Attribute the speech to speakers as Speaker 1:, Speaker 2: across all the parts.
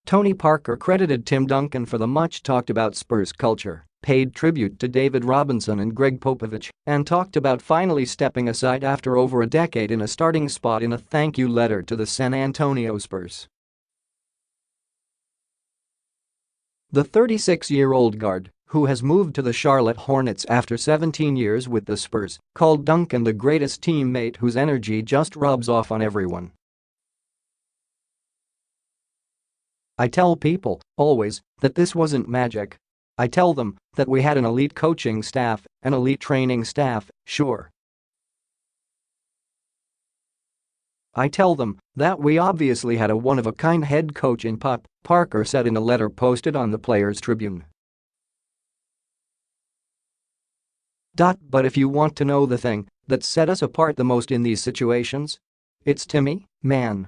Speaker 1: Tony Parker credited Tim Duncan for the much-talked-about Spurs culture, paid tribute to David Robinson and Gregg Popovich, and talked about finally stepping aside after over a decade in a starting spot in a thank-you letter to the San Antonio Spurs. The 36-year-old guard, who has moved to the Charlotte Hornets after 17 years with the Spurs, called Duncan the greatest teammate whose energy just rubs off on everyone. "I tell people, always, that this wasn't magic. I tell them that we had an elite coaching staff, an elite training staff, sure. I tell them that we obviously had a one-of-a-kind head coach in Pop," Parker said in a letter posted on the Players Tribune. But if you want to know the thing that set us apart the most in these situations, it's Timmy, man.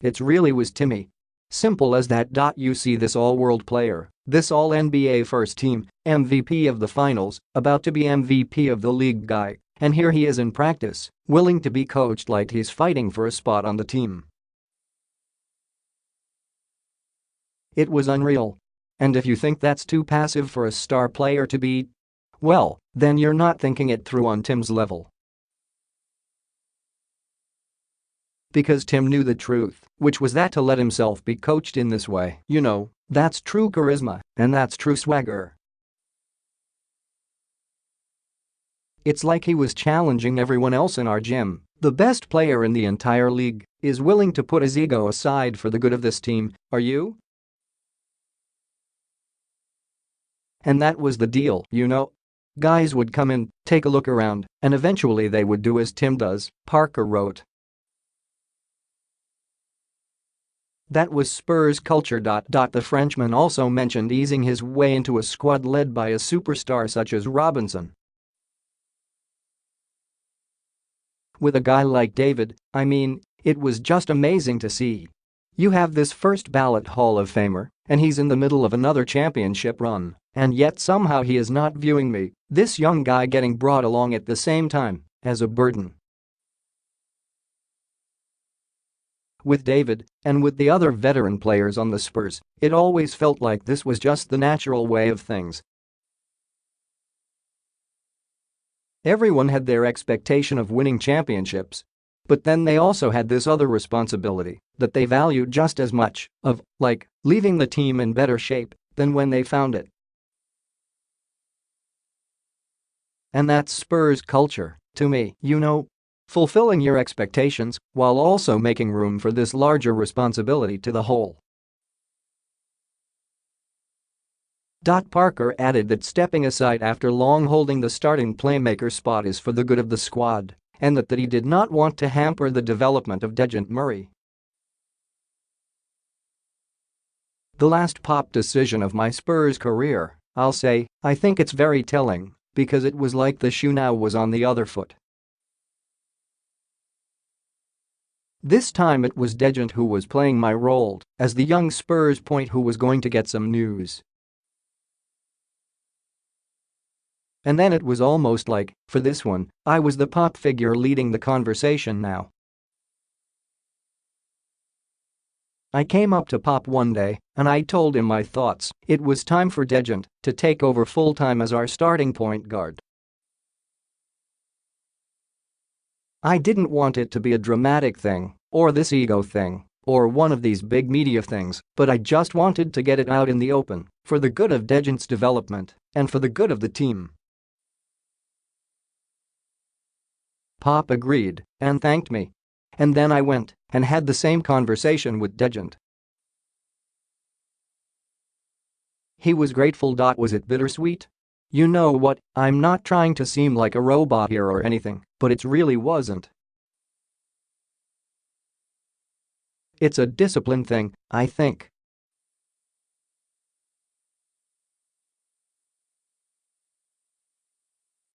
Speaker 1: It really was Timmy. Simple as that. You see this all-world player, this all-NBA first team, MVP of the finals, about to be MVP of the league guy, and here he is in practice, willing to be coached like he's fighting for a spot on the team. It was unreal. And if you think that's too passive for a star player to be, well, then you're not thinking it through on Tim's level. Because Tim knew the truth, which was that to let himself be coached in this way, that's true charisma, and that's true swagger. It's like he was challenging everyone else in our gym. The best player in the entire league is willing to put his ego aside for the good of this team, are you? And that was the deal, Guys would come in, take a look around, and eventually they would do as Tim does, Parker wrote. That was Spurs culture. The Frenchman also mentioned easing his way into a squad led by a superstar such as Robinson. With a guy like David, it was just amazing to see. You have this first ballot Hall of Famer, and he's in the middle of another championship run, and yet somehow he is not viewing me, this young guy getting brought along at the same time, as a burden. With David, and with the other veteran players on the Spurs, it always felt like this was just the natural way of things. Everyone had their expectation of winning championships. But then they also had this other responsibility that they valued just as much, of, leaving the team in better shape than when they found it. And that's Spurs culture, to me, fulfilling your expectations while also making room for this larger responsibility to the whole. Parker added that stepping aside after long holding the starting playmaker spot is for the good of the squad, and that he did not want to hamper the development of Dejounte Murray. The last Pop decision of my Spurs career, I'll say, I think it's very telling, because it was like the shoe now was on the other foot. This time it was Dejounte who was playing my role as the young Spurs point who was going to get some news. And then it was almost like, for this one, I was the Pop figure leading the conversation now. I came up to Pop one day and I told him my thoughts. It was time for Dejounte to take over full-time as our starting point guard. I didn't want it to be a dramatic thing, or this ego thing, or one of these big media things, but I just wanted to get it out in the open, for the good of Dejounte's development, and for the good of the team. Pop agreed and thanked me. And then I went and had the same conversation with Dejounte. He was grateful. Was it bittersweet? You know what, I'm not trying to seem like a robot here or anything, but it really wasn't. It's a discipline thing, I think,